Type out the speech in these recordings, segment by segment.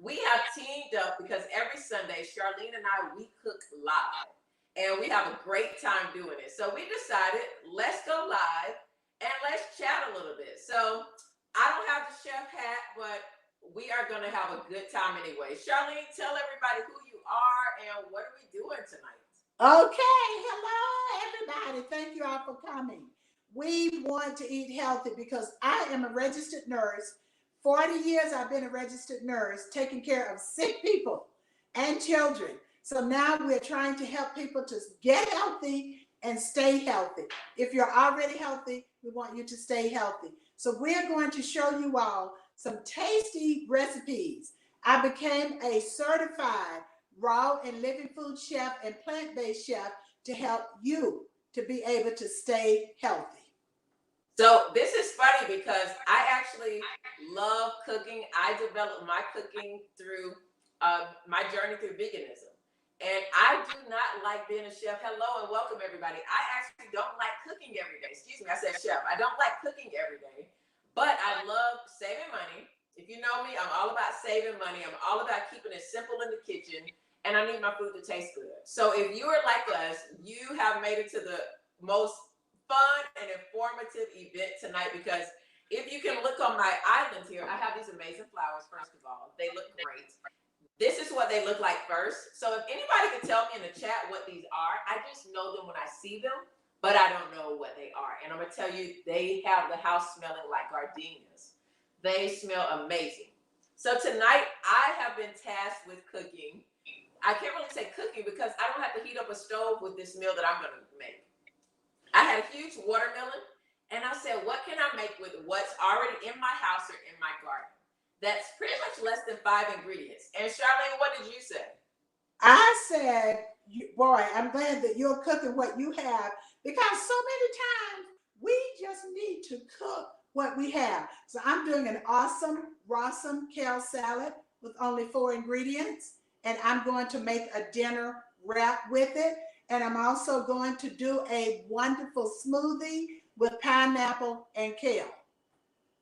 we have teamed up because every Sunday, Charlene and I, we cook live. And we have a great time doing it. So we decided, let's go live and let's chat a little bit. So I don't have the chef hat, but we are going to have a good time anyway. Charlene, tell everybody who you are and what are we doing tonight? Okay, hello everybody. Thank you all for coming. We want to eat healthy because I am a registered nurse. 40 years I've been a registered nurse taking care of sick people and children. So now we're trying to help people to get healthy and stay healthy. If you're already healthy, we want you to stay healthy. So we're going to show you all some tasty recipes. I became a certified raw and living food chef and plant-based chef to help you to be able to stay healthy. So this is funny because I actually love cooking. I developed my cooking through my journey through veganism. And I do not like being a chef. Hello and welcome everybody. I actually don't like cooking every day. Excuse me, I said chef. I don't like cooking every day, but I love saving money. If you know me, I'm all about saving money. I'm all about keeping it simple in the kitchen, and I need my food to taste good. So if you are like us, you have made it to the most fun and informative event tonight because if you can look on my island here, I have these amazing flowers, first of all. They look great. This is what they look like first. So if anybody can tell me in the chat what these are, I just know them when I see them, but I don't know what they are. And I'm going to tell you, they have the house smelling like gardenias. They smell amazing. So tonight, I have been tasked with cooking. I can't really say cooking because I don't have to heat up a stove with this meal that I'm going to make. I had a huge watermelon, and I said, what can I make with what's already in my house or in my garden? That's pretty much less than 5 ingredients. And Charlene, what did you say? I said, boy, I'm glad that you're cooking what you have because so many times we just need to cook what we have. So I'm doing an awesome Rawsome kale salad with only 4 ingredients. And I'm going to make a dinner wrap with it. And I'm also going to do a wonderful smoothie with pineapple and kale.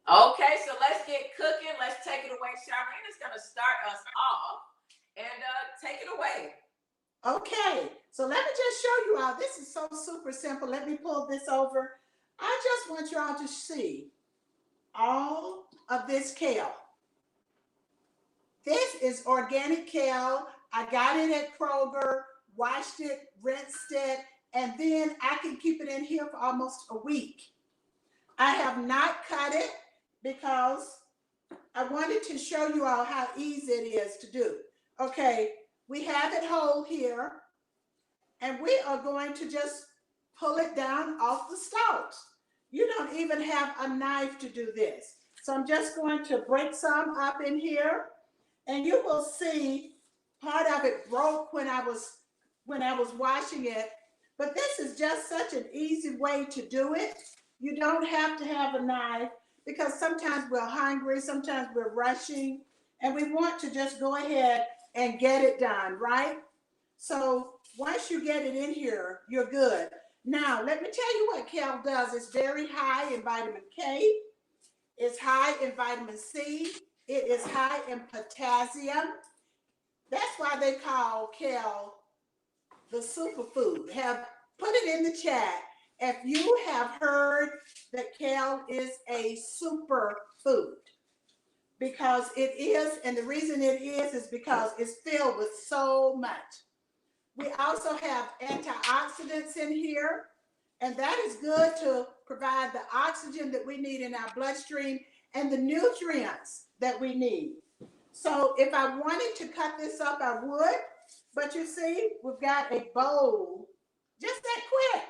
Okay, so let's get cooking. Let's take it away. Charlene is going to start us off and take it away. Okay, so let me just show you all. This is so super simple. Let me pull this over. I just want you all to see all of this kale. This is organic kale. I got it at Kroger, washed it, rinsed it, and then I can keep it in here for almost a week. I have not cut it because I wanted to show you all how easy it is to do. Okay, we have it whole here, and we are going to just pull it down off the stalks. You don't even have a knife to do this. So I'm just going to break some up in here, and you will see part of it broke when I was washing it. But this is just such an easy way to do it. You don't have to have a knife because sometimes we're hungry, sometimes we're rushing, and we want to just go ahead and get it done, right? So once you get it in here, you're good. Now, let me tell you what kale does. It's very high in vitamin K. It's high in vitamin C. It is high in potassium. That's why they call kale the superfood. Have put it in the chat if you have heard that kale is a superfood, because it is, and the reason it is because it's filled with so much. We also have antioxidants in here, and that is good to provide the oxygen that we need in our bloodstream and the nutrients that we need. So if I wanted to cut this up, I would, but you see, we've got a bowl just that quick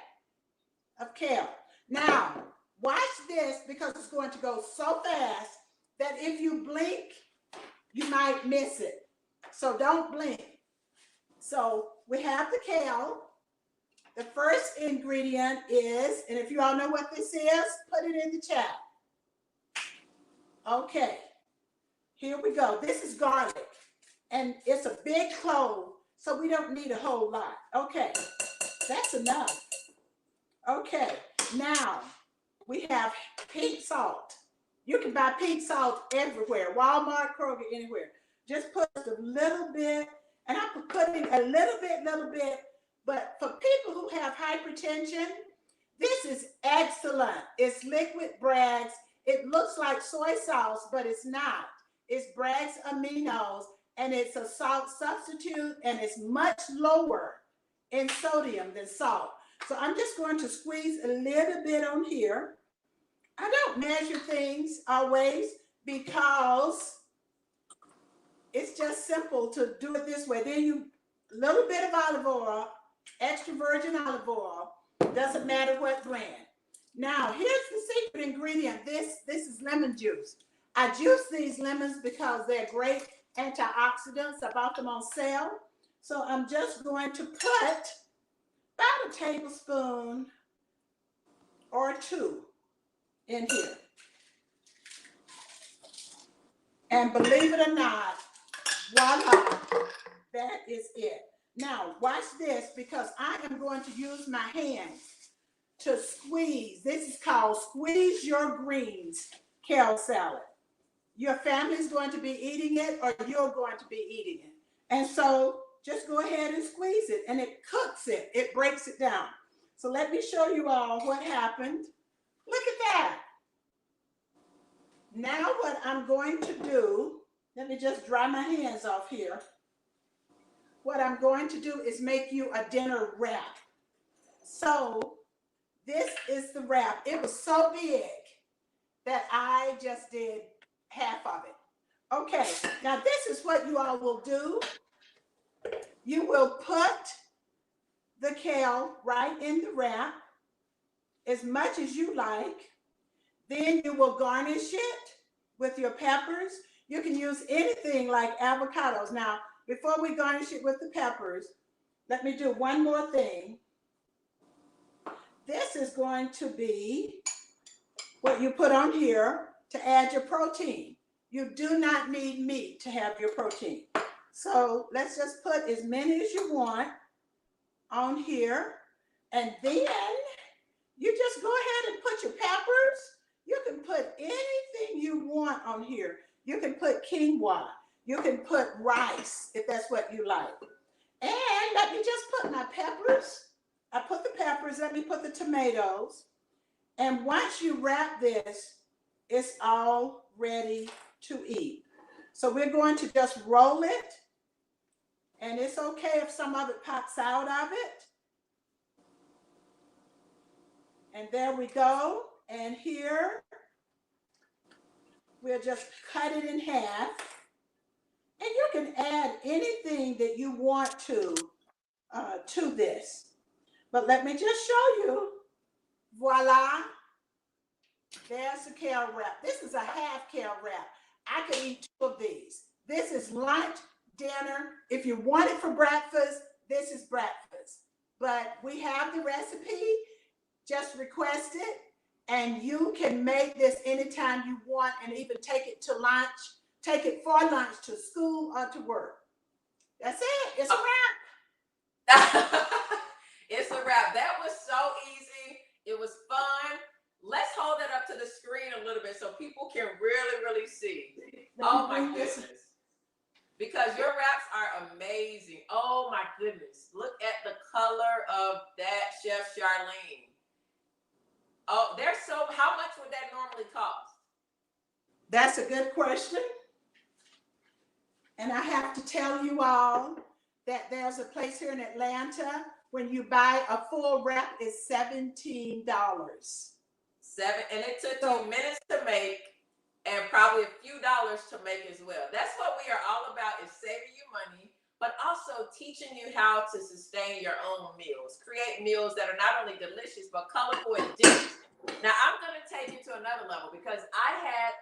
of kale. Now, watch this because it's going to go so fast that if you blink, you might miss it. So don't blink. So we have the kale. The first ingredient is, and if you all know what this is, put it in the chat. Okay, here we go. This is garlic, and it's a big clove, so we don't need a whole lot. Okay, that's enough. Okay, now we have pink salt. You can buy pink salt everywhere, Walmart, Kroger, anywhere. Just put a little bit, and I'm putting a little bit, but for people who have hypertension, this is excellent. It's liquid Bragg's. It looks like soy sauce, but it's not. It's Bragg's aminos, and it's a salt substitute, and it's much lower in sodium than salt. So I'm just going to squeeze a little bit on here. I don't measure things always because it's just simple to do it this way. Then you, a little bit of olive oil, extra virgin olive oil, doesn't matter what brand. Now, here's the secret ingredient. This is lemon juice. I juice these lemons because they're great antioxidants. I bought them on sale. So I'm just going to put about a tablespoon or two in here. And believe it or not, voila, that is it. Now, watch this, because I am going to use my hands to squeeze. This is called Squeeze Your Greens Kale Salad. Your family's going to be eating it, or you're going to be eating it. And so just go ahead and squeeze it, and it cooks it. It breaks it down. So let me show you all what happened. Look at that. Now what I'm going to do, let me just dry my hands off here. What I'm going to do is make you a dinner wrap. So this is the wrap. It was so big that I just did half of it. Okay, now this is what you all will do. You will put the kale right in the wrap as much as you like. Then you will garnish it with your peppers. You can use anything like avocados. Now, before we garnish it with the peppers, let me do one more thing. This is going to be what you put on here to add your protein. You do not need meat to have your protein. So let's just put as many as you want on here. And then you just go ahead and put your peppers. You can put anything you want on here. You can put quinoa. You can put rice if that's what you like. And let me just put my peppers. I put the peppers. Let me put the tomatoes. And once you wrap this, it's all ready to eat. So we're going to just roll it. And it's okay if some of it pops out of it. And there we go. And here, we'll just cut it in half. And you can add anything that you want to this. But let me just show you. Voila. There's the kale wrap. This is a half kale wrap. I could eat 2 of these. This is lunch, dinner. If you want it for breakfast, this is breakfast. But we have the recipe. Just request it. And you can make this anytime you want and even take it to lunch. Take it for lunch to school or to work. That's it. It's a wrap. It's a wrap. That was so easy. It was fun. Let's hold it up to the screen a little bit so people can really, really see. Oh my goodness. Because your wraps are amazing. Oh my goodness. Look at the color of that, Chef Charlene. Oh, they're so, how much would that normally cost? That's a good question. And I have to tell you all that there's a place here in Atlanta, when you buy a full wrap, it's $17. And it took you minutes to make and probably a few dollars to make as well. That's what we are all about, is saving you money, but also teaching you how to sustain your own meals. Create meals that are not only delicious, but colorful and delicious. Now, I'm going to take you to another level because I had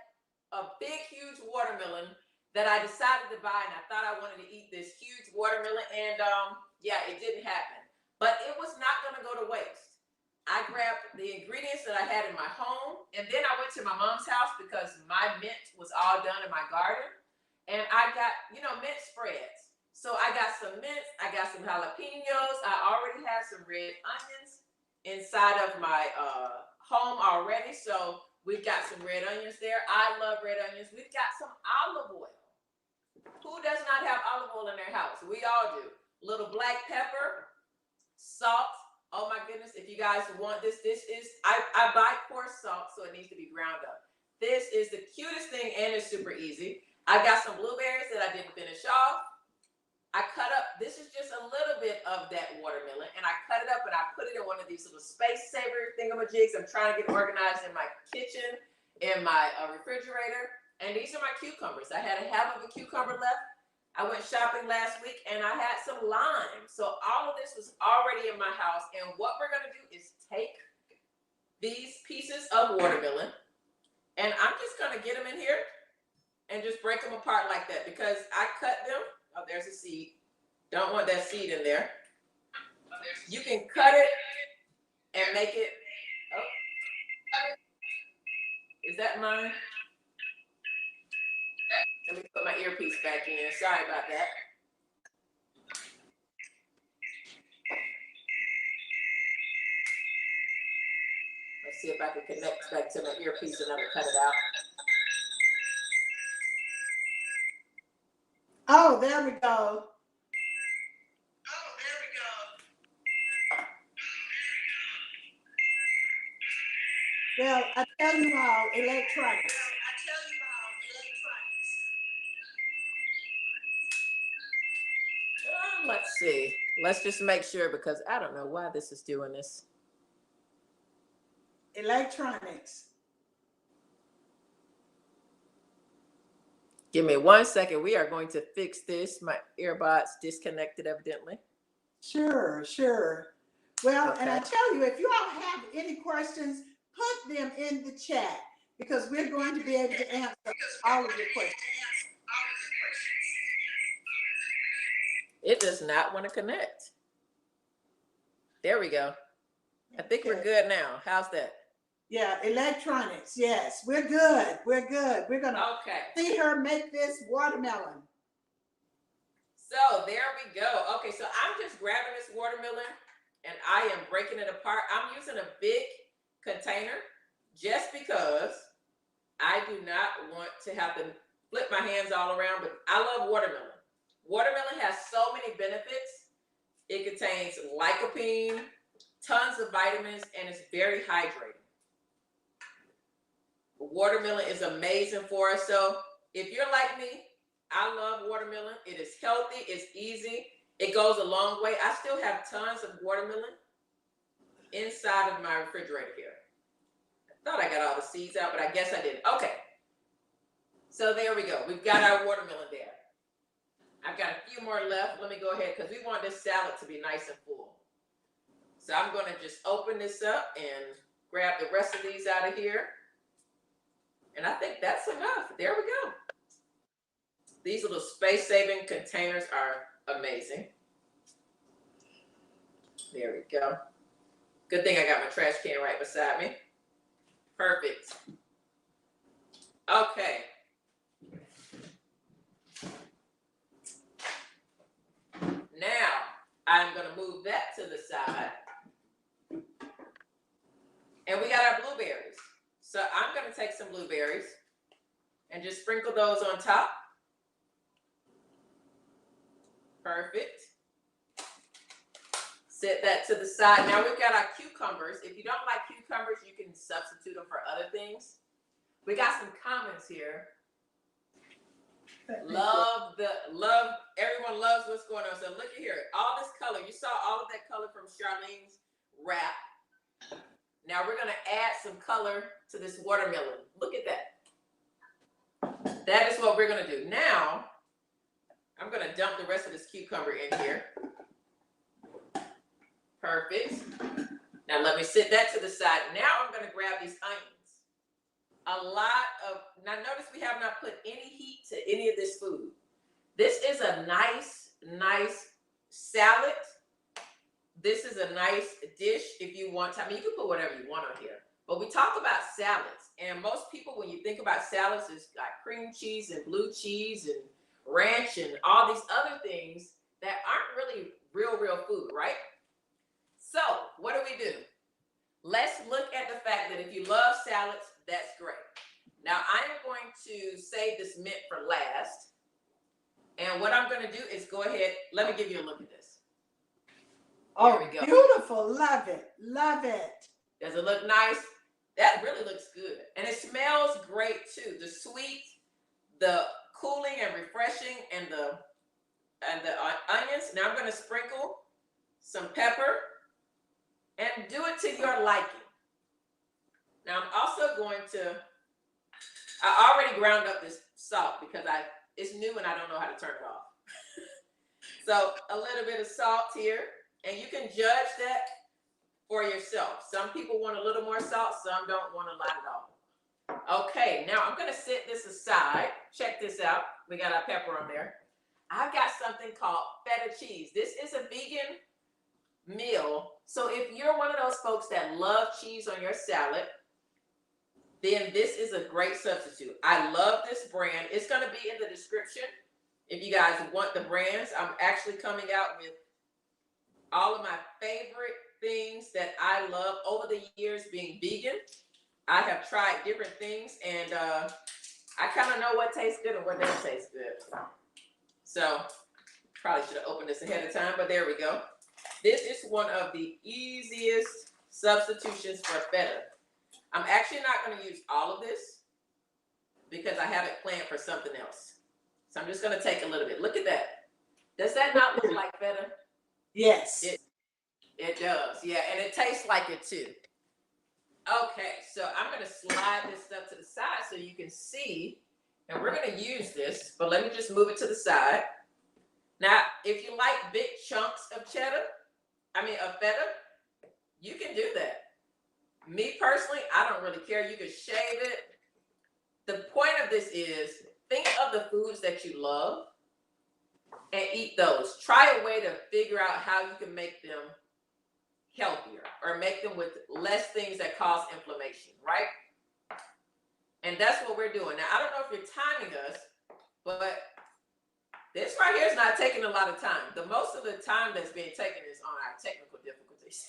a big, huge watermelon that I decided to buy, and I thought I wanted to eat this huge watermelon, and yeah, it didn't happen. But it was not going to go to waste. I grabbed the ingredients that I had in my home, and then I went to my mom's house because my mint was all done in my garden, and I got, mint spreads. So I got some mint, I got some jalapenos, I already have some red onions inside of my home already, so we've got some red onions there. I love red onions. We've got some olive oil. Who does not have olive oil in their house? We all do. Little black pepper, salt. Oh my goodness, if you guys want this, I buy coarse salt, so it needs to be ground up. This is the cutest thing and it's super easy. I got some blueberries that I didn't finish off. I cut up, this is just a little bit of that watermelon, and I cut it up and I put it in one of these little space saver thingamajigs. I'm trying to get organized in my kitchen, in my refrigerator. And these are my cucumbers. I had a half of a cucumber left. I went shopping last week and I had some lime. So all of this was already in my house. And what we're going to do is take these pieces of watermelon and I'm just going to get them in here and just break them apart like that because I cut them. Oh, there's a seed. Don't want that seed in there. You can cut it and make it. Oh, is that mine? Let me put my earpiece back in. Sorry about that. Let's see if I can connect back to my earpiece and I can cut it out. Oh, there we go. Well, I tell you all, electronics. Let's see. Let's just make sure because I don't know why this is doing this. Electronics. Give me 1 second. We are going to fix this. My earbuds disconnected evidently. Sure, sure. Well, Okay. and I tell you, if you all have any questions, put them in the chat because we're going to be able to answer all of your questions. It does not want to connect. There we go. I think we're good now. How's that? Yeah, electronics. Yes, we're good. We're good. We're going to see her make this watermelon. So there we go. Okay, so I'm just grabbing this watermelon and I am breaking it apart. I'm using a big container just because I do not want to have to flip my hands all around, but I love watermelon. Watermelon has so many benefits. It contains lycopene, tons of vitamins, and it's very hydrating. Watermelon is amazing for us. So if you're like me, I love watermelon. It is healthy. It's easy. It goes a long way. I still have tons of watermelon inside of my refrigerator here. I thought I got all the seeds out, but I guess I didn't. Okay. So there we go. We've got our watermelon there. I've got a few more left. Let me go ahead because we want this salad to be nice and full. So I'm going to just open this up and grab the rest of these out of here. And I think that's enough. There we go. These little space-saving containers are amazing. There we go. Good thing I got my trash can right beside me. Perfect. Okay. Now, I'm going to move that to the side. And we got our blueberries. So I'm going to take some blueberries and just sprinkle those on top. Perfect. Set that to the side. Now we've got our cucumbers. If you don't like cucumbers, you can substitute them for other things. We got some comments here. Everyone loves what's going on. So look at here, all this color. You saw all of that color from Charlene's wrap. Now we're gonna add some color to this watermelon. Look at that. That is what we're gonna do. Now, I'm gonna dump the rest of this cucumber in here. Perfect. Now let me set that to the side. Now I'm gonna grab these onions. Now notice we have not put any heat to any of this food. This is a nice salad. This is a nice dish if you want to. I mean, you can put whatever you want on here. But we talk about salads. And most people, when you think about salads, it's like cream cheese and blue cheese and ranch and all these other things that aren't really real food, right? So what do? Let's look at the fact that if you love salads, that's great. Now I'm going to save this mint for last. And what I'm gonna do is go ahead, let me give you a look at this. Oh, we go. Beautiful, love it, love it. Does it look nice? That really looks good. And it smells great too. The sweet, the cooling and refreshing, and the onions. Now I'm gonna sprinkle some pepper and do it to your liking. Now I'm also going to, I already ground up this salt because it's new and I don't know how to turn it off. So a little bit of salt here, and you can judge that for yourself. Some people want a little more salt, some don't want a lot at all. Okay, now I'm gonna set this aside. Check this out. We got our pepper on there. I've got something called feta cheese. This is a vegan meal. So if you're one of those folks that love cheese on your salad, then this is a great substitute. I love this brand. It's going to be in the description if you guys want the brands. I'm actually coming out with all of my favorite things that I love over the years being vegan. I have tried different things, and I kind of know what tastes good and what doesn't taste good. So probably should have opened this ahead of time, but there we go. This is one of the easiest substitutions for feta. I'm actually not going to use all of this because I have it planned for something else. So I'm just going to take a little bit. Look at that. Does that not look like feta? Yes. It does. Yeah, and it tastes like it too. Okay, so I'm going to slide this stuff to the side so you can see. And we're going to use this, but let me just move it to the side. Now, if you like big chunks of feta, you can do that. Me personally, I don't really care. You can shave it. The point of this is think of the foods that you love and eat those. Try a way to figure out how you can make them healthier or make them with less things that cause inflammation, right? And that's what we're doing. Now, I don't know if you're timing us, but this right here is not taking a lot of time. The most of the time that's being taken is on our technical difficulties.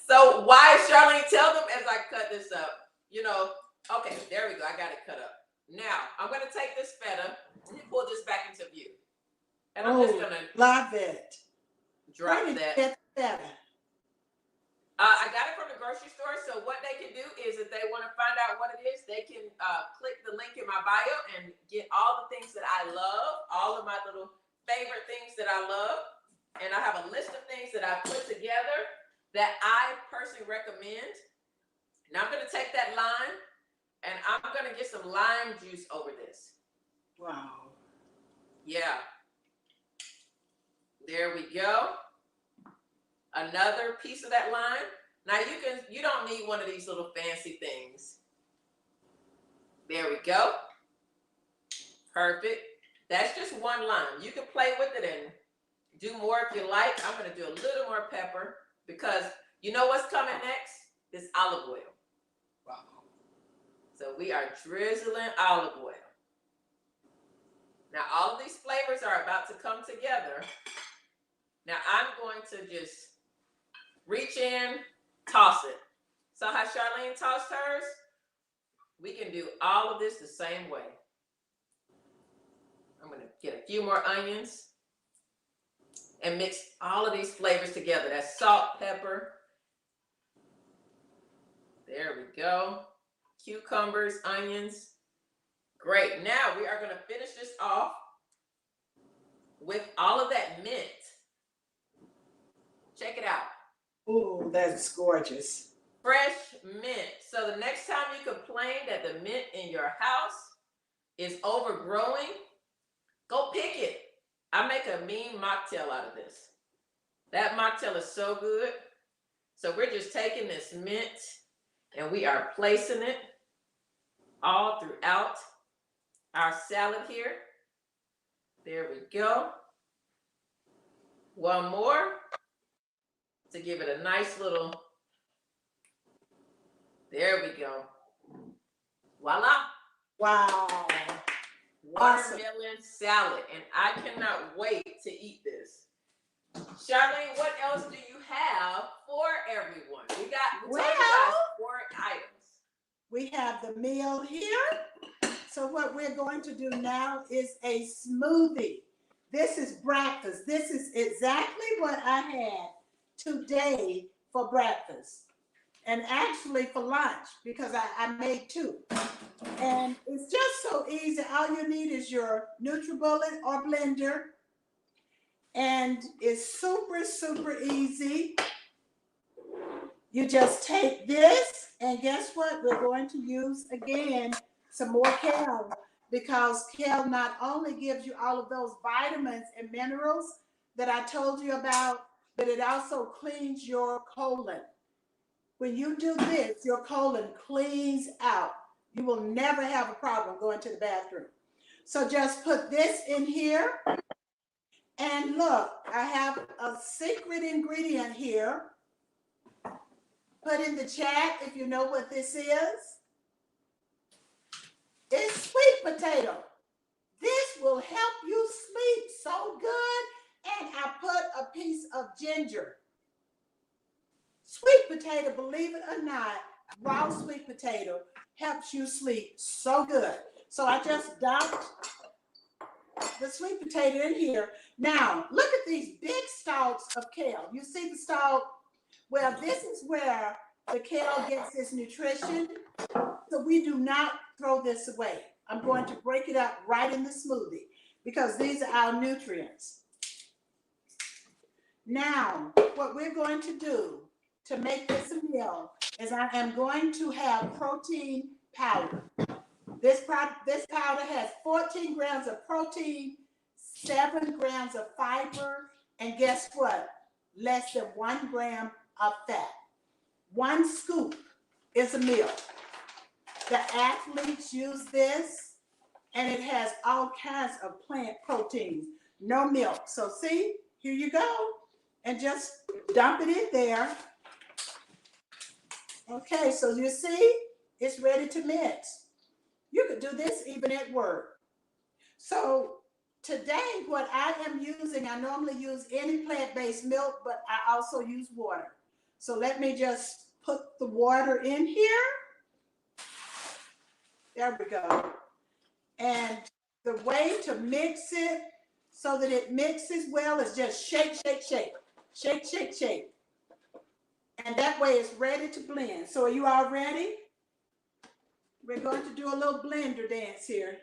So why, Charlene, tell them as I cut this up, okay, there we go. I got it cut up. Now, I'm going to take this feta. Let me pull this back into view. And I'm just going to love it. Drop that. Get feta. I got it from the grocery store. So what they can do is if they want to find out what it is, they can click the link in my bio and get all the things that I love, all of my little favorite things that I love. And I have a list of things that I put together that I personally recommend. Now I'm going to take that lime and I'm going to get some lime juice over this. Wow. Yeah. There we go. Another piece of that lime. Now you don't need one of these little fancy things. There we go. Perfect. That's just one lime. You can play with it and do more if you like. I'm going to do a little more pepper because you know what's coming next? This olive oil. Wow. So we are drizzling olive oil. Now all of these flavors are about to come together. Now I'm going to just reach in, toss it. So how Charlene tossed hers? We can do all of this the same way. I'm going to get a few more onions and mix all of these flavors together. That's salt, pepper. There we go. Cucumbers, onions. Great. Now we are going to finish this off with all of that mint. Check it out. Ooh, that's gorgeous. Fresh mint. So the next time you complain that the mint in your house is overgrowing, go pick it. I make a mean mocktail out of this. That mocktail is so good. So we're just taking this mint and we are placing it all throughout our salad here. There we go. One more to give it a nice little, there we go. Voila. Wow. Watermelon salad. And I cannot wait to eat this. Charlene, what else do you have for everyone? We told you guys 4 items. We have the meal here. So what we're going to do now is a smoothie. This is breakfast. This is exactly what I had today for breakfast. And actually for lunch, because I made two. And it's just so easy. All you need is your NutriBullet or blender. And it's super, super easy. You just take this, and guess what? We're going to use, again, some more kale, because kale not only gives you all of those vitamins and minerals that I told you about, but it also cleans your colon. When you do this, your colon cleans out. You will never have a problem going to the bathroom. So just put this in here. And look, I have a secret ingredient here. Put in the chat if you know what this is. It's sweet potato. This will help you sleep so good. And I put a piece of ginger. Sweet potato, believe it or not, raw sweet potato helps you sleep so good. So I just dumped the sweet potato in here. Now, look at these big stalks of kale. You see the stalk? Well, this is where the kale gets its nutrition. So we do not throw this away. I'm going to break it up right in the smoothie because these are our nutrients. Now, what we're going to do to make this a meal is I am going to have protein powder. This powder has 14 grams of protein, 7 grams of fiber, and guess what? Less than 1 gram of fat. 1 scoop is a meal. The athletes use this, and it has all kinds of plant proteins, no milk. So see, here you go, and just dump it in there. Okay, so you see, it's ready to mix. You could do this even at work. So today, what I am using, I normally use any plant-based milk, but I also use water. So let me just put the water in here. There we go. And the way to mix it so that it mixes well is just shake, shake, shake. Shake, shake, shake. And that way it's ready to blend. So are you all ready? We're going to do a little blender dance here.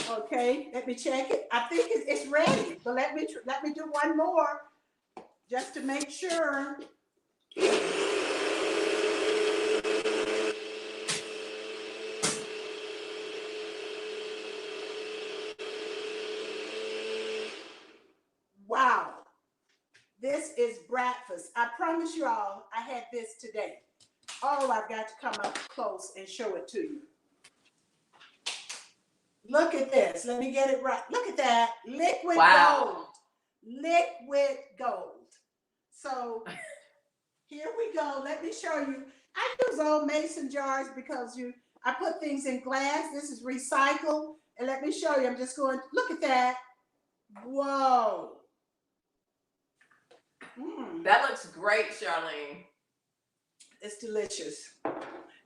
Okay, let me check it. I think it's ready, but let me do one more just to make sure. Wow, this is breakfast. I promise you all, I had this today. Oh, I've got to come up close and show it to you. Look at this. Let me get it right. Look at that. Liquid gold. Liquid gold. So here we go. Let me show you. I use old mason jars because I put things in glass. This is recycled. And let me show you. I'm just going, look at that. Whoa. That looks great, Charlene. It's delicious.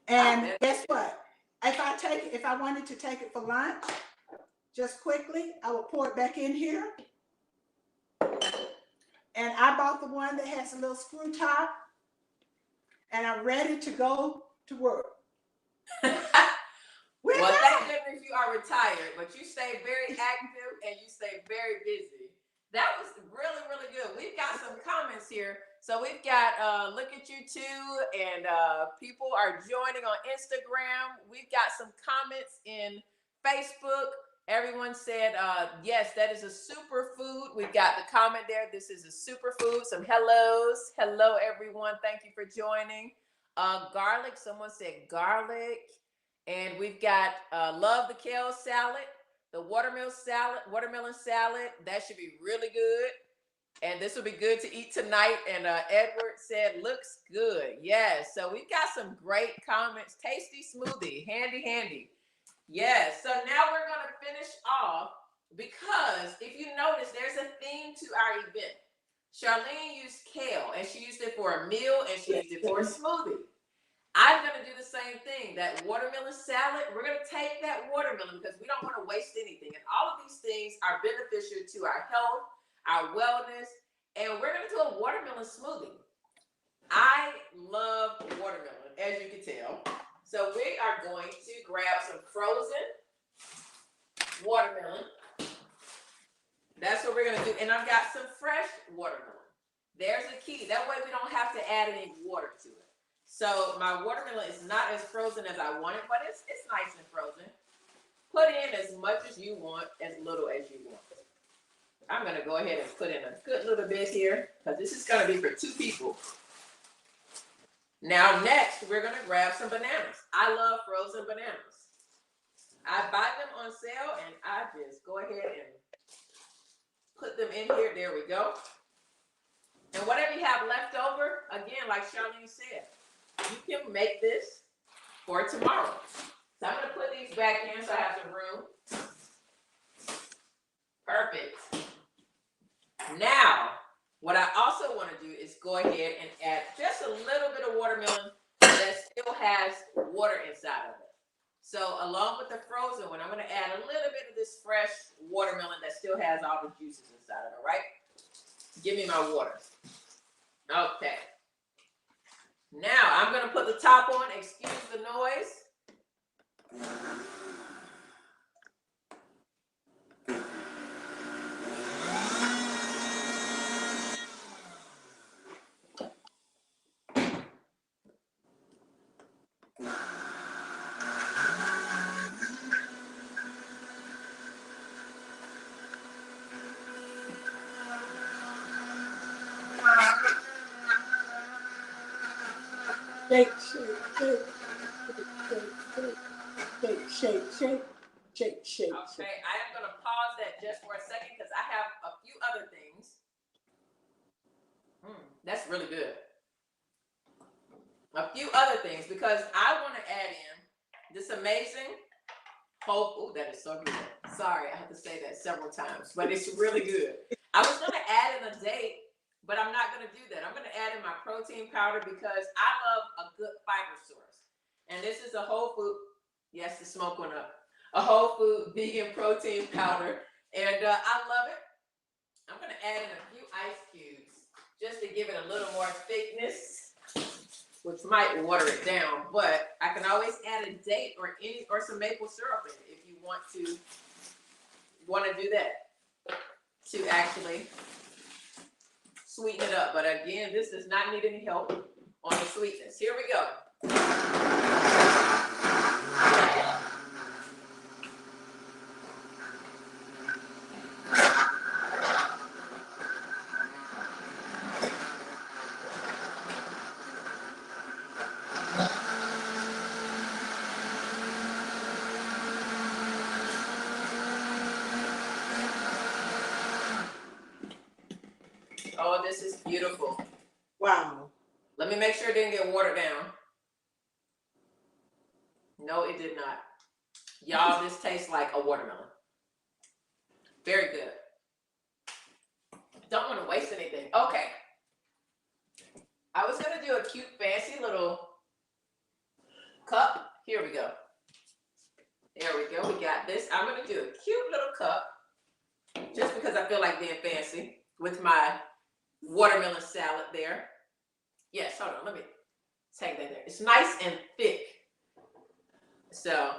And guess what? If I wanted to take it for lunch, just quickly, I will pour it back in here. And I bought the one that has a little screw top. And I'm ready to go to work. Well, thank goodness you are retired, but you stay very active and you stay very busy. That was really, really good. We've got some comments here. So we've got Look at You Too, and people are joining on Instagram. We've got some comments in Facebook. Everyone said, yes, that is a superfood. We've got the comment there. This is a superfood. Some hellos. Hello, everyone. Thank you for joining. Garlic. Someone said garlic. And we've got love the kale salad. The watermelon salad, that should be really good. And this will be good to eat tonight. And Edward said, looks good. Yes. So we've got some great comments. Tasty smoothie. Handy, handy. Yes. So now we're going to finish off because if you notice, there's a theme to our event. Charlene used kale and she used it for a meal and she used it for a smoothie. I'm going to do the same thing. That watermelon salad, we're going to take that watermelon because we don't want to waste anything. And all of these things are beneficial to our health, our wellness, and we're going to do a watermelon smoothie. I love watermelon, as you can tell. So we are going to grab some frozen watermelon. That's what we're going to do. And I've got some fresh watermelon. There's a key. That way we don't have to add any water to it. So my watermelon is not as frozen as I want it, but it's nice and frozen. Put in as much as you want, as little as you want. I'm going to go ahead and put in a good little bit here because this is going to be for 2 people. Now next, we're going to grab some bananas. I love frozen bananas. I buy them on sale and I just go ahead and put them in here. There we go. And whatever you have left over, again, like Charlene said, you can make this for tomorrow. So I'm going to put these back in so I have some room. Perfect. Now, what I also want to do is go ahead and add just a little bit of watermelon that still has water inside of it. So along with the frozen one, I'm going to add a little bit of this fresh watermelon that still has all the juices inside of it, right? Give me my water. Okay. Now I'm going to put the top on. Excuse the noise. Shake, shake. Okay, I am going to pause that just for a second because I have a few other things. That's really good. A few other things because I want to add in this amazing whole. Oh, that is so good. Sorry, I have to say that several times, but it's really good. I was going to add in a date, but I'm not going to do that. I'm going to add in my protein powder because I love a good fiber source. And this is a whole food. Yes, the smoke went up. A whole food vegan protein powder. And I love it. I'm going to add in a few ice cubes just to give it a little more thickness, which might water it down. But I can always add a date or some maple syrup in it if you want to do that to actually sweeten it up. But again, this does not need any help on the sweetness. Here we go. Oh, this is beautiful. Wow. Let me make sure it didn't get watered down. No, it did not. Y'all, this tastes like a watermelon. Very good. Don't want to waste anything. Okay. I was going to do a cute, fancy little cup. Here we go. There we go. We got this. I'm going to do a cute little cup just because I feel like being fancy with my watermelon salad there. Yes, hold on. Let me take that there. It's nice and thick. So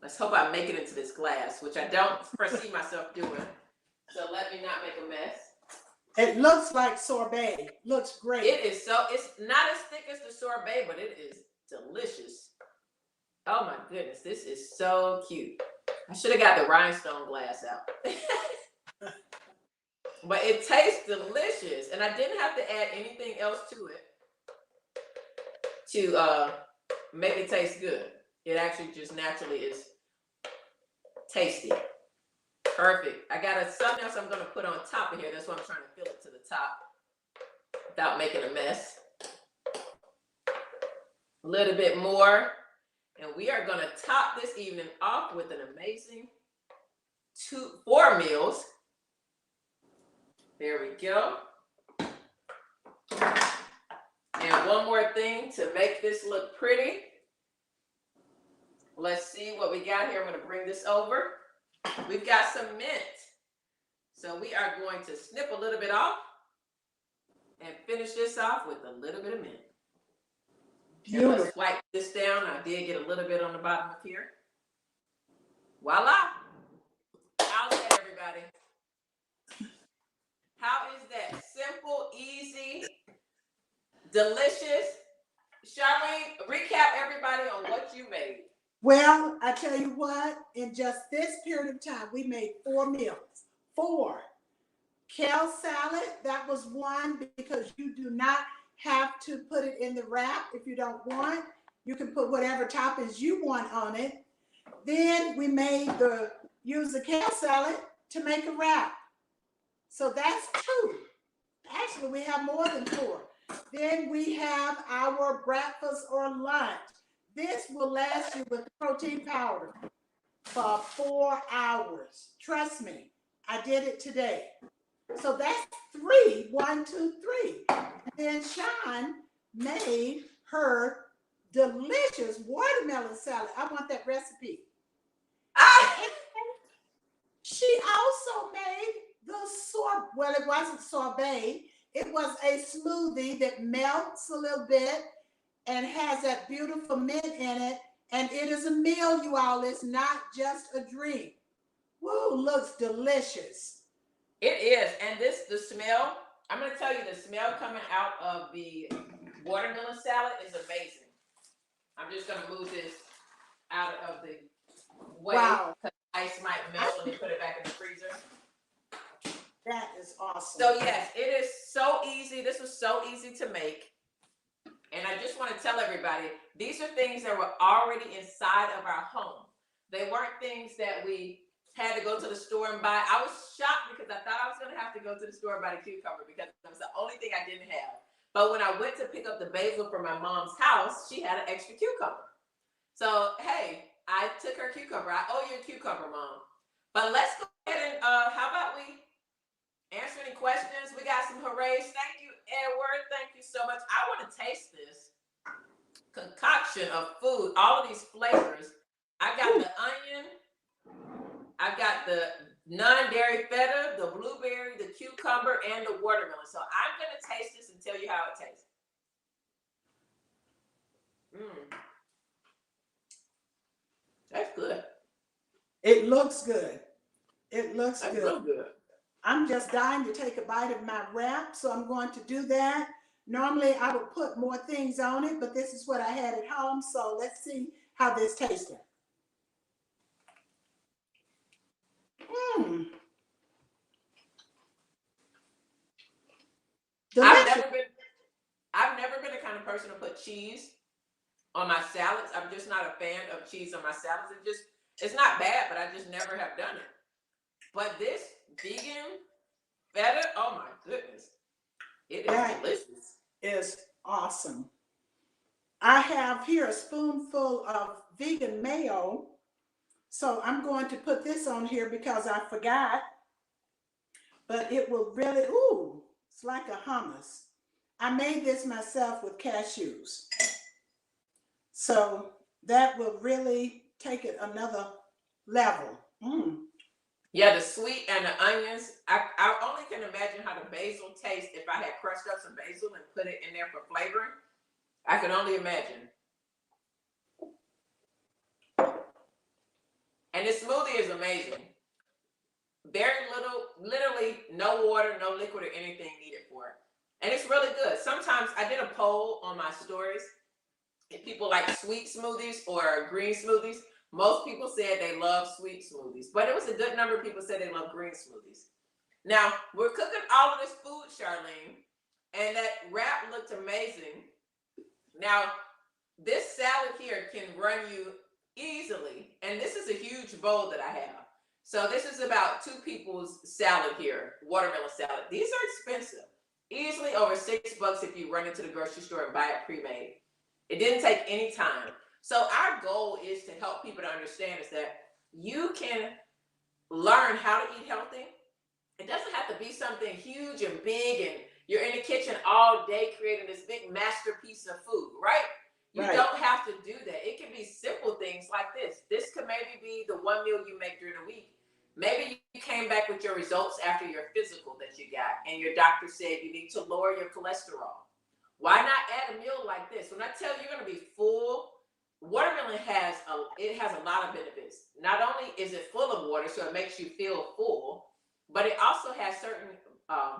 let's hope I make it into this glass, which I don't foresee myself doing. So let me not make a mess. It looks like sorbet. Looks great. It's not as thick as the sorbet, but it is delicious. Oh my goodness, this is so cute. I should have got the rhinestone glass out. But it tastes delicious, and I didn't have to add anything else to it to make it taste good. It actually just naturally is tasty. Perfect. I got something else I'm going to put on top of here. That's why I'm trying to fill it to the top without making a mess. A little bit more. And we are going to top this evening off with an amazing 4 meals. There we go. And one more thing to make this look pretty. Let's see what we got here. I'm going to bring this over. We've got some mint. So we are going to snip a little bit off and finish this off with a little bit of mint. And let's wipe this down. I did get a little bit on the bottom of here. Voila. How's that, everybody? How is that? Simple, easy, delicious. Charlene, recap everybody on what you made. Well, I tell you what, in just this period of time, we made 4 meals. 4. Kale salad, that was 1 because you do not have to put it in the wrap if you don't want. You can put whatever toppings you want on it. Then we use the kale salad to make a wrap. So that's 2. Actually, we have more than 4. Then we have our breakfast or lunch. This will last you with protein powder for 4 hours. Trust me, I did it today. So that's 3. 1, 2, 3. And then Sean made her delicious watermelon salad. I want that recipe. She also made the sorbet. Well, it wasn't sorbet. It was a smoothie that melts a little bit and has that beautiful mint in it. And it is a meal, you all. It's not just a drink. Woo, looks delicious. It is. And the smell, I'm going to tell you, the smell coming out of the watermelon salad is amazing. I'm just going to move this out of the way. Wow. Because ice might melt when you put it back in the freezer. That is awesome. So yes, it is so easy. This was so easy to make. And I just want to tell everybody, these are things that were already inside of our home. They weren't things that we had to go to the store and buy. I was shocked because I thought I was going to have to go to the store and buy the cucumber because that was the only thing I didn't have. But when I went to pick up the basil from my mom's house, she had an extra cucumber. So, hey, I took her cucumber. I owe you a cucumber, Mom. But let's go ahead and, how about we answer any questions? We got some hoorays. Thank you, Edward. Thank you so much. I want to taste this concoction of food, all of these flavors. I got the onion. I've got the non-dairy feta, the blueberry, the cucumber, and the watermelon. So I'm going to taste this and tell you how it tastes. That's good. It looks good. It looks That's good. real good. I'm just dying to take a bite of my wrap, so I'm going to do that. Normally, I would put more things on it, but this is what I had at home, so let's see how this tasted. I've never been the kind of person to put cheese on my salads. I'm just not a fan of cheese on my salads. It's not bad, but I just never have done it. But this vegan feta, oh my goodness. It is delicious. Is awesome. I have here a spoonful of vegan mayo. So I'm going to put this on here because I forgot. But it will really, it's like a hummus. I made this myself with cashews. So that will really take it another level. Yeah, the sweet and the onions. I only can imagine how the basil tastes if I had crushed up some basil and put it in there for flavoring. I can only imagine. And this smoothie is amazing. Very little, literally no water, no liquid or anything needed for it. And it's really good. Sometimes I did a poll on my stories if people like sweet smoothies or green smoothies. Most people said they love sweet smoothies, but it was a good number of people said they love green smoothies. Now, we're cooking all of this food, Charlene, and that wrap looked amazing. Now, this salad here can run you easily, and this is a huge bowl that I have. So this is about 2 people's salad here, watermelon salad. These are expensive. Easily over $6 if you run into the grocery store and buy it pre-made. It didn't take any time. So our goal is to help people to understand is that you can learn how to eat healthy. It doesn't have to be something huge and big and you're in the kitchen all day creating this big masterpiece of food, right? You Right. don't have to do that. It can be simple things like this. This could maybe be the one meal you make during the week. Maybe you came back with your results after your physical that you got, and your doctor said you need to lower your cholesterol. Why not add a meal like this? When I tell you you're going to be full, watermelon has a lot of benefits. Not only is it full of water, so it makes you feel full, but it also has certain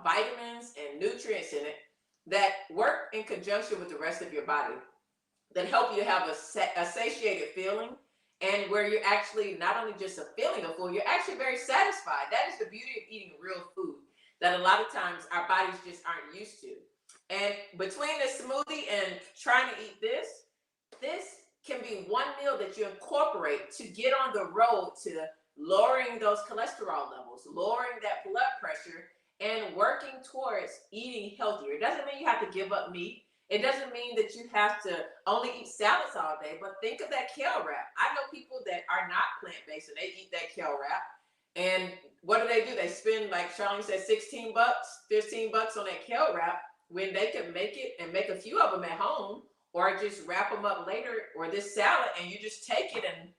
vitamins and nutrients in it that work in conjunction with the rest of your body that help you have a satiated feeling, and where you're actually not only just a feeling of full, you're actually very satisfied. That is the beauty of eating real food that a lot of times our bodies just aren't used to. And between the smoothie and trying to eat this can be one meal that you incorporate to get on the road to lowering those cholesterol levels, lowering that blood pressure, and working towards eating healthier. It doesn't mean you have to give up meat. It doesn't mean that you have to only eat salads all day, but think of that kale wrap. I know people that are not plant-based and they eat that kale wrap. And what do? They spend, like Charlene said, 16 bucks, 15 bucks on that kale wrap when they could make it and make a few of them at home, or just wrap them up later, or this salad, and you just take it and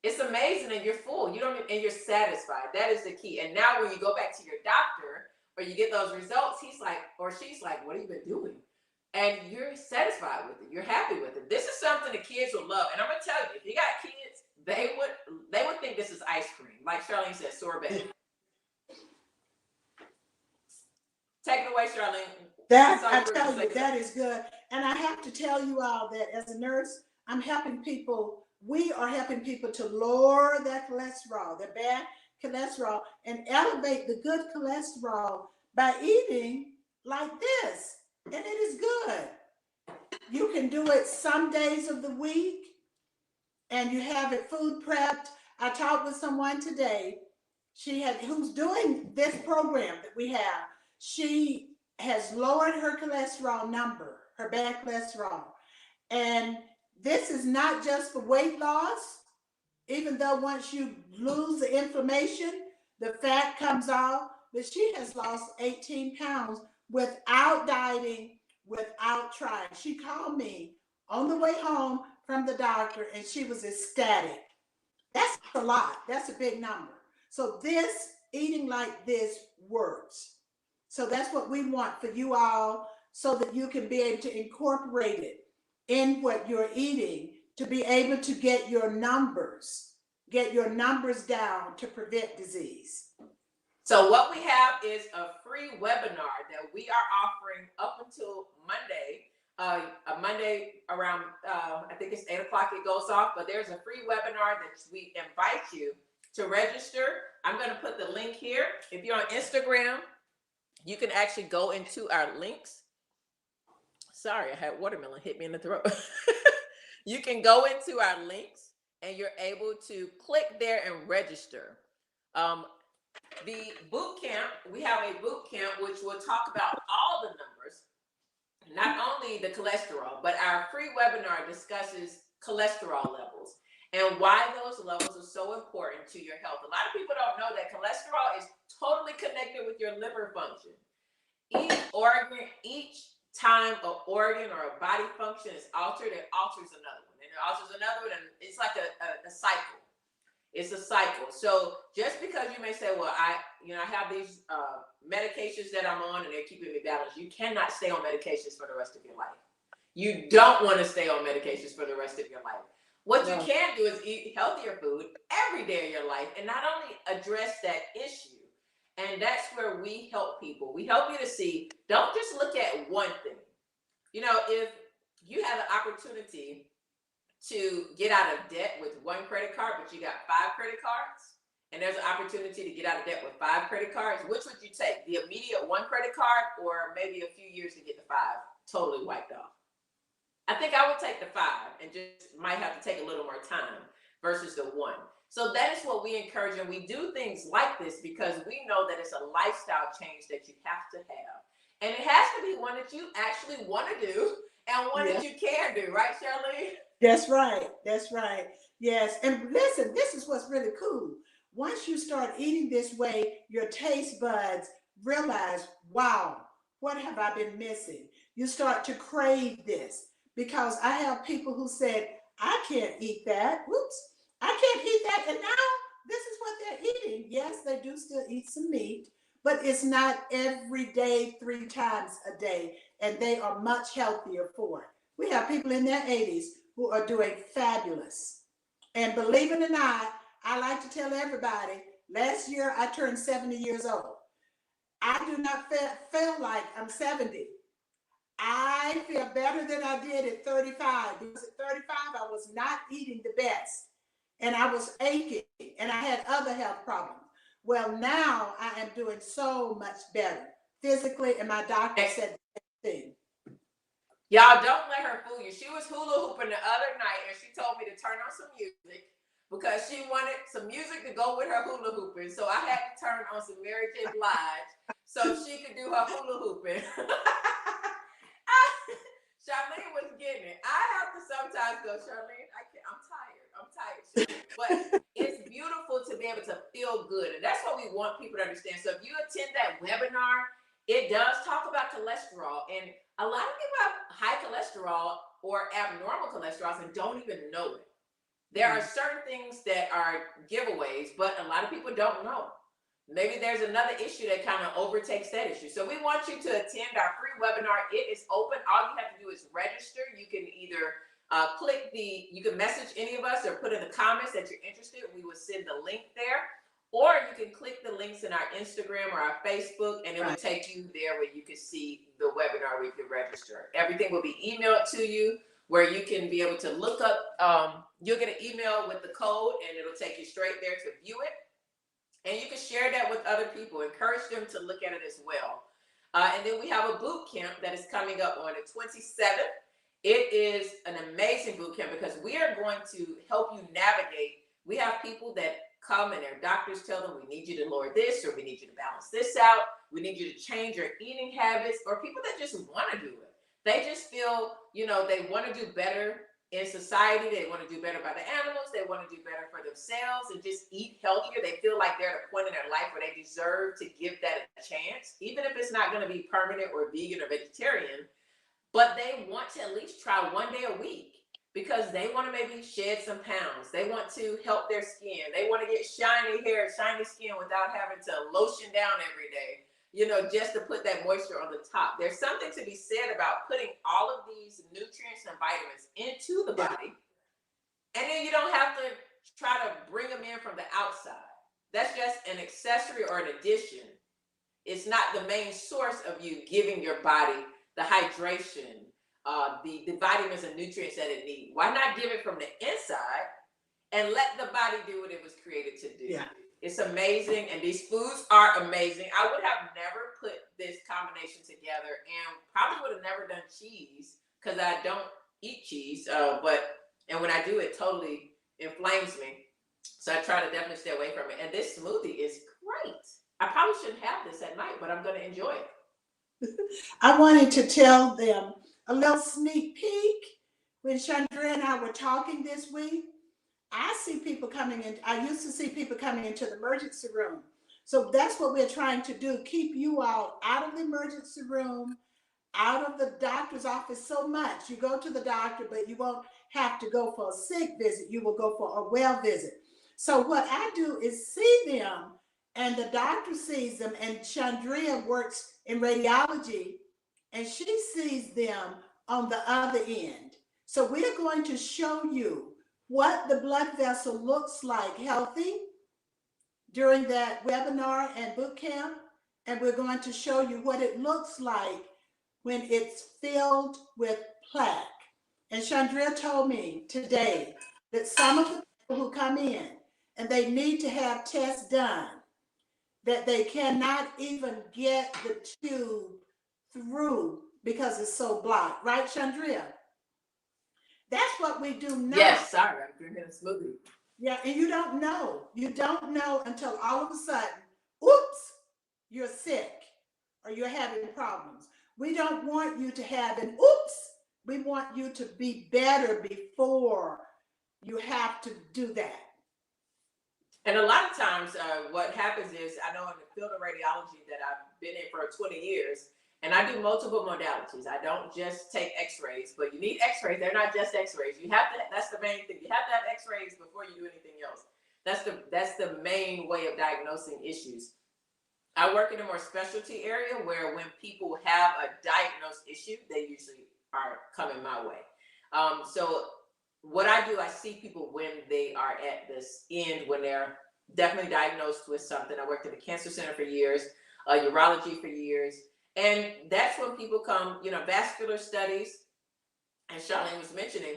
it's amazing and you're full. You don't, and you're satisfied. That is the key. And now when you go back to your doctor or you get those results, he's like, or she's like, what have you been doing? And you're satisfied with it. You're happy with it. This is something the kids will love. And I'm gonna tell you, if you got kids, they would think this is ice cream. Like Charlene said, sorbet. Take it away, Charlene. That, I tell you, that is good. And I have to tell you all that as a nurse, we are helping people to lower their cholesterol, their bad cholesterol, and elevate the good cholesterol by eating like this. And it is good. You can do it some days of the week, and you have it food prepped. I talked with someone today, who's doing this program that we have. She has lowered her cholesterol number, her bad cholesterol. And this is not just for weight loss, even though once you lose the inflammation, the fat comes off, but she has lost 18 pounds without dieting, without trying. She called me on the way home from the doctor and she was ecstatic. That's a lot. That's a big number. So eating like this works. So that's what we want for you all, so that you can be able to incorporate it in what you're eating to be able to get your numbers down to prevent disease. So what we have is a free webinar that we are offering up until Monday. Monday around, I think it's 8 o'clock it goes off, but there's a free webinar that we invite you to register. I'm going to put the link here. If you're on Instagram, you can actually go into our links. Sorry, I had watermelon hit me in the throat. You can go into our links and you're able to click there and register. The boot camp, we have a boot camp which will talk about all the numbers, not only the cholesterol, but our free webinar discusses cholesterol levels and why those levels are so important to your health. A lot of people don't know that cholesterol is totally connected with your liver function. Each time an organ or a body function is altered, it alters another one, and it alters another one, and it's like a cycle. It's a cycle. So just because you may say, well, I have these medications that I'm on and they're keeping me balanced, you cannot stay on medications for the rest of your life. You don't want to stay on medications for the rest of your life. What you can do is eat healthier food every day of your life and not only address that issue. And that's where we help people. We help you to see, don't just look at one thing. If you have an opportunity to get out of debt with one credit card, but you got 5 credit cards, and there's an opportunity to get out of debt with 5 credit cards, which would you take? The immediate 1 credit card, or maybe a few years to get the 5 totally wiped off? I think I would take the 5 and just might have to take a little more time versus the 1. So that is what we encourage, and we do things like this because we know that it's a lifestyle change that you have to have. And it has to be one that you actually want to do and one that you can do, right, Charlene? That's right. That's right. Yes. And listen, this is what's really cool. Once you start eating this way, your taste buds realize, wow, what have I been missing? You start to crave this because I have people who said, I can't eat that. Whoops. I can't eat that. And now this is what they're eating. Yes, they do still eat some meat, but it's not every day, 3 times a day. And they are much healthier for it. We have people in their 80s who are doing fabulous. And believe it or not, I like to tell everybody, last year I turned 70 years old. I do not feel like I'm 70. I feel better than I did at 35 because at 35 I was not eating the best and I was aching and I had other health problems. Well, now I am doing so much better physically, and my doctor said the same thing. Y'all don't let her fool you. She was hula hooping the other night and she told me to turn on some music because she wanted some music to go with her hula hooping. So I had to turn on some Mary J. Blige so she could do her hula hooping. Charlene was getting it. I have to sometimes go, Charlene, I'm tired. I'm tired, Charlene. But it's beautiful to be able to feel good. And that's what we want people to understand. So if you attend that webinar, it does talk about cholesterol. And a lot of people have high cholesterol or abnormal cholesterol and don't even know it. There are certain things that are giveaways, but a lot of people don't know. Maybe there's another issue that kind of overtakes that issue. So we want you to attend our free webinar. It is open. All you have to do is register. You can either you can message any of us or put in the comments that you're interested. We will send the link there. Or you can click the links in our Instagram or our Facebook, and it will take you there where you can see the webinar where you can register. Everything will be emailed to you where you can be able to look up. You'll get an email with the code, and it'll take you straight there to view it. And you can share that with other people. Encourage them to look at it as well. And then we have a boot camp that is coming up on the 27th. It is an amazing boot camp because we are going to help you navigate. We have people that come and their doctors tell them, we need you to lower this, or we need you to balance this out. We need you to change your eating habits, or people that just want to do it. They just feel, they want to do better in society. They want to do better by the animals. They want to do better for themselves and just eat healthier. They feel like they're at a point in their life where they deserve to give that a chance, even if it's not going to be permanent or vegan or vegetarian, but they want to at least try one day a week because they want to maybe shed some pounds. They want to help their skin. They want to get shiny hair, shiny skin without having to lotion down every day, just to put that moisture on the top. There's something to be said about putting all of these nutrients and vitamins into the body. And then you don't have to try to bring them in from the outside. That's just an accessory or an addition. It's not the main source of you giving your body the hydration, the vitamins and nutrients that it needs. Why not give it from the inside and let the body do what it was created to do? Yeah. It's amazing, and these foods are amazing. I would have never put this combination together, and probably would have never done cheese because I don't eat cheese. And when I do, it totally inflames me. So I try to definitely stay away from it. And this smoothie is great. I probably shouldn't have this at night, but I'm going to enjoy it. I wanted to tell them a little sneak peek. When Chaundria and I were talking this week, I see people coming in. I used to see people coming into the emergency room. So that's what we're trying to do. Keep you all out of the emergency room, out of the doctor's office so much. You go to the doctor, but you won't have to go for a sick visit. You will go for a well visit. So what I do is see them, and the doctor sees them, and Chaundria works in radiology, and she sees them on the other end. So we're going to show you what the blood vessel looks like healthy during that webinar and boot camp. And we're going to show you what it looks like when it's filled with plaque. And Chaundria told me today that some of the people who come in and they need to have tests done, that they cannot even get the tube through because it's so blocked. Right, Chaundria? That's what we do now. Yes, sorry, I'm drinking a smoothie. Yeah, and you don't know. You don't know until all of a sudden, oops, you're sick or you're having problems. We don't want you to have an oops We want you to be better before you have to do that. And a lot of times, what happens is, I know in the field of radiology that I've been in for 20 years, and I do multiple modalities. I don't just take x-rays, but you need x-rays. They're not just x-rays. You have to, that's the main thing. You have to have x-rays before you do anything else. That's the main way of diagnosing issues. I work in a more specialty area where when people have a diagnosed issue, they usually are coming my way. So what I do, I see people when they are at this end, when they're definitely diagnosed with something. I worked at a cancer center for years, urology for years. And that's when people come, vascular studies, and Charlene was mentioning,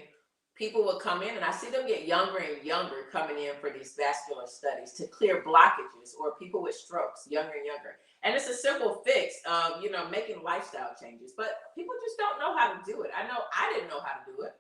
people will come in and I see them get younger and younger coming in for these vascular studies to clear blockages, or people with strokes, younger and younger. And it's a simple fix of, making lifestyle changes, but people just don't know how to do it. I know I didn't know how to do it.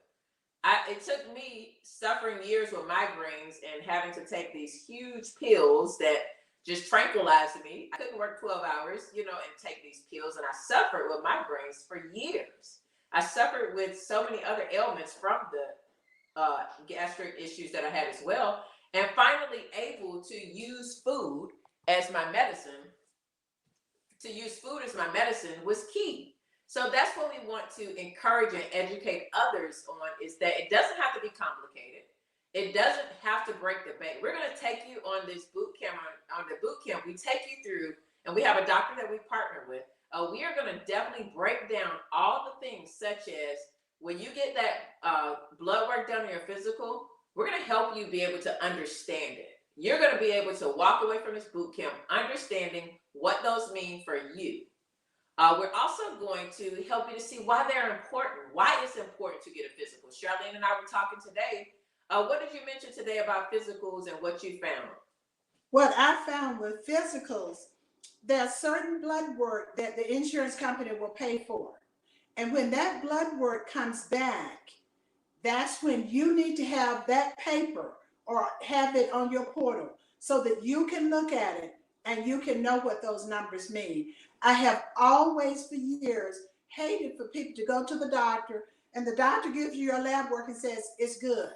It took me suffering years with migraines and having to take these huge pills that just tranquilized me. I couldn't work 12 hours, and take these pills. And I suffered with migraines for years. I suffered with so many other ailments from the gastric issues that I had as well. And finally able to use food as my medicine. To use food as my medicine was key. So that's what we want to encourage and educate others on, is that it doesn't have to be complicated. It doesn't have to break the bank. We're going to take you on this boot camp. On the boot camp, we take you through, and we have a doctor that we partner with. We are going to definitely break down all the things, such as when you get that blood work done on your physical, we're going to help you be able to understand it. You're going to be able to walk away from this boot camp understanding what those mean for you. We're also going to help you to see why they're important, why it's important to get a physical. Charlene and I were talking today. What did you mention today about physicals and what you found? What I found with physicals, there's certain blood work that the insurance company will pay for. And when that blood work comes back, that's when you need to have that paper or have it on your portal so that you can look at it and you can know what those numbers mean. I have always for years hated for people to go to the doctor and the doctor gives you your lab work and says, it's good.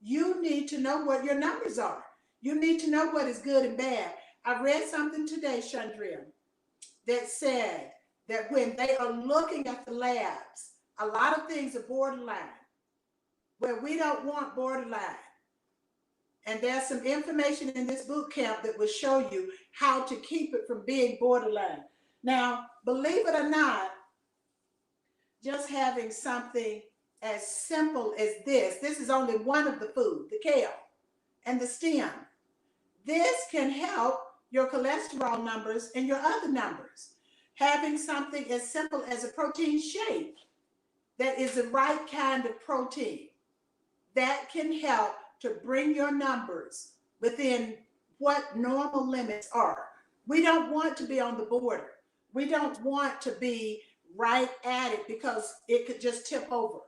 You need to know what your numbers are. You need to know what is good and bad. I read something today, Chaundria, that said that when they are looking at the labs, a lot of things are borderline, where we don't want borderline. And there's some information in this boot camp that will show you how to keep it from being borderline. Now, believe it or not, just having something as simple as this is only one of the food, the kale and the stem. This can help your cholesterol numbers and your other numbers. Having something as simple as a protein shake that is the right kind of protein, that can help to bring your numbers within what normal limits are. We don't want to be on the border. We don't want to be right at it because it could just tip over.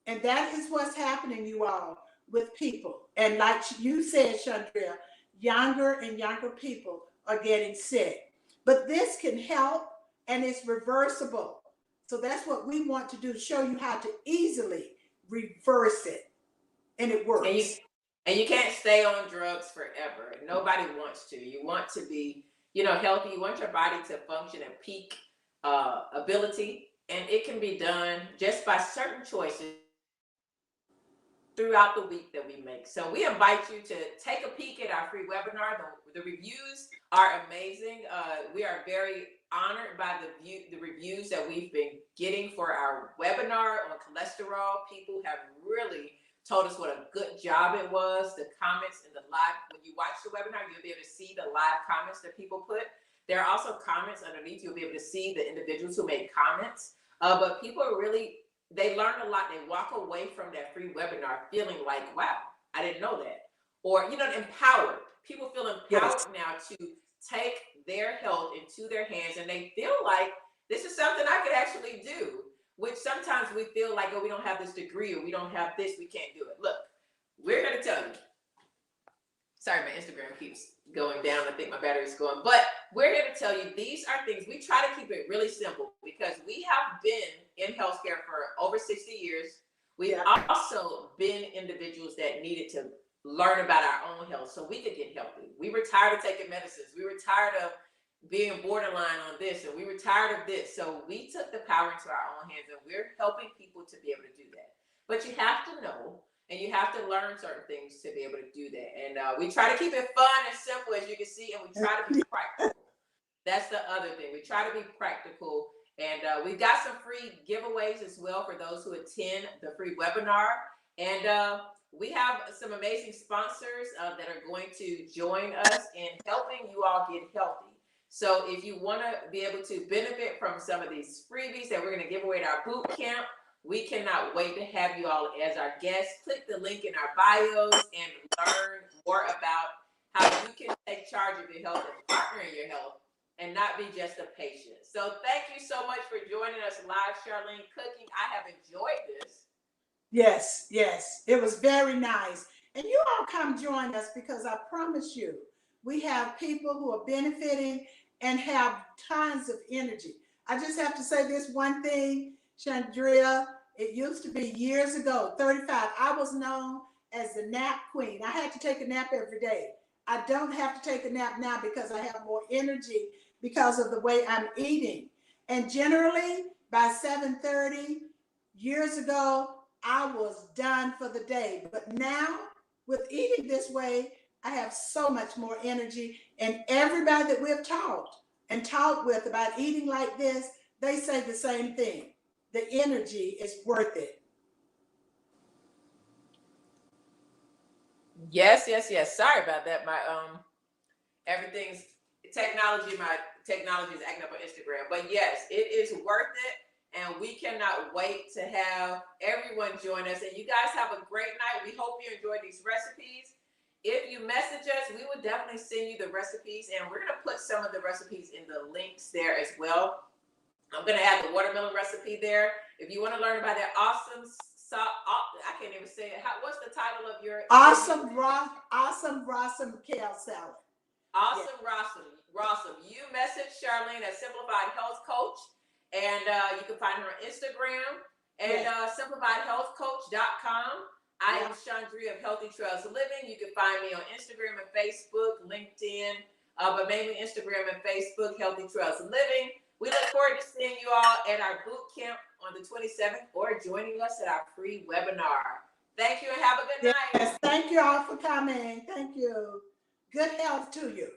And that is what's happening, you all, with people. And like you said, Chaundria, younger and younger people are getting sick. But this can help, and it's reversible. So that's what we want to do, show you how to easily reverse it. And it works. And you can't stay on drugs forever. Nobody wants to. You want to be, healthy. You want your body to function at peak ability. And it can be done just by certain choices throughout the week that we make. So we invite you to take a peek at our free webinar. The reviews are amazing. We are very honored by the reviews that we've been getting for our webinar on cholesterol. People have really told us what a good job it was. The comments in the live, when you watch the webinar, you'll be able to see the live comments that people put. There are also comments underneath. You'll be able to see the individuals who made comments. But people are really, they learn a lot. They walk away from that free webinar feeling like, wow, I didn't know that. Or, empowered. People feel empowered now to take their health into their hands, and they feel like this is something I could actually do, which sometimes we feel like, oh, we don't have this degree, or we don't have this, we can't do it. Look, we're going to tell you, Sorry, my Instagram keeps going down. I think my battery's going. But we're here to tell you these are things. We try to keep it really simple because we have been in healthcare for over 60 years. We've also been individuals that needed to learn about our own health so we could get healthy. We were tired of taking medicines. We were tired of being borderline on this, and we were tired of this. So we took the power into our own hands, and we're helping people to be able to do that. But you have to know, and you have to learn certain things to be able to do that. And we try to keep it fun and simple, as you can see, and we try to be practical. That's the other thing. We try to be practical. And we've got some free giveaways as well for those who attend the free webinar. And we have some amazing sponsors that are going to join us in helping you all get healthy. So if you want to be able to benefit from some of these freebies that we're going to give away at our boot camp, we cannot wait to have you all as our guests. Click the link in our bios and learn more about how you can take charge of your health and partner in your health and not be just a patient. So thank you so much for joining us live, Charlene Cooking. I have enjoyed this. Yes, yes, it was very nice. And you all come join us because I promise you, we have people who are benefiting and have tons of energy. I just have to say this one thing, Chaundria, it used to be years ago, 35, I was known as the nap queen. I had to take a nap every day. I don't have to take a nap now because I have more energy because of the way I'm eating. And generally, by 7:30 years ago, I was done for the day. But now, with eating this way, I have so much more energy. And everybody that we've taught with about eating like this, they say the same thing. The energy is worth it. Yes. Sorry about that. My my technology is acting up on Instagram. But yes, it is worth it. And we cannot wait to have everyone join us. And you guys have a great night. We hope you enjoyed these recipes. If you message us, we will definitely send you the recipes. And we're going to put some of the recipes in the links there as well. I'm going to add the watermelon recipe there. If you want to learn about that awesome I can't even say it. What's the title of your awesome Rawsome Kale salad? Awesome, yeah. Rawsome. You message Charlene at Simplified Health Coach, and you can find her on Instagram and simplifiedhealthcoach.com. I am Chaundria of Healthy Trails of Living. You can find me on Instagram and Facebook, LinkedIn, but mainly Instagram and Facebook, Healthy Trails of Living. We look forward to seeing you all at our boot camp on the 27th or joining us at our free webinar. Thank you and have a good night. Yes, thank you all for coming. Thank you. Good health to you.